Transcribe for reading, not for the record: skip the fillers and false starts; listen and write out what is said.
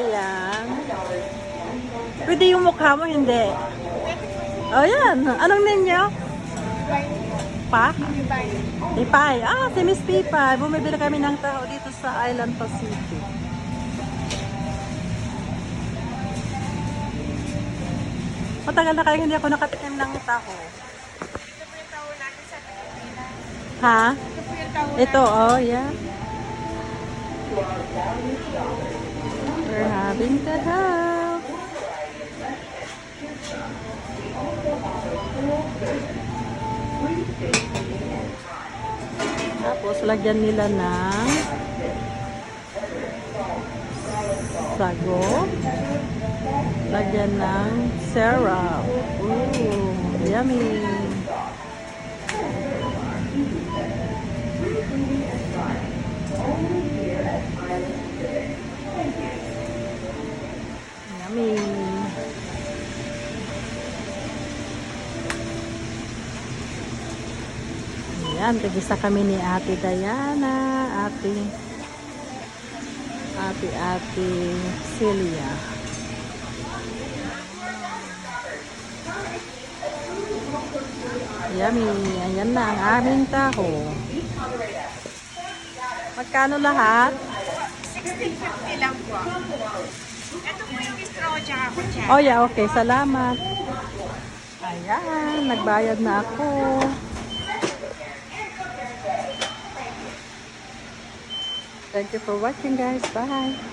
Ayan. Pwede yung mukha mo, hindi. Oh, yan. Anong ninyo? Pa? Pipay. Ah, si Miss Pipay. Bumibili kami ng taho dito sa Island Pacific. Matagal na kayo hindi ako nakatikim ng taho. Ito po yung taho natin sa Pilipinas. Ha? Ito po yung taho Ito, natin. oh, yeah. We're having the help. Tapos, lagyan nila ng sago. Lagyan ng syrup. Ooh, yummy. Yummy. Ayan, tigisa kami ni Ate Diana, Ate Celia. Yummy. Ayan na ang aming taho. Magkano lahat? 1650 lang po. Ito po yung straw tsaka kutsara. Oh yeah, okay. Salamat. Ayan, nagbayad na ako. Thank you for watching, guys. Bye.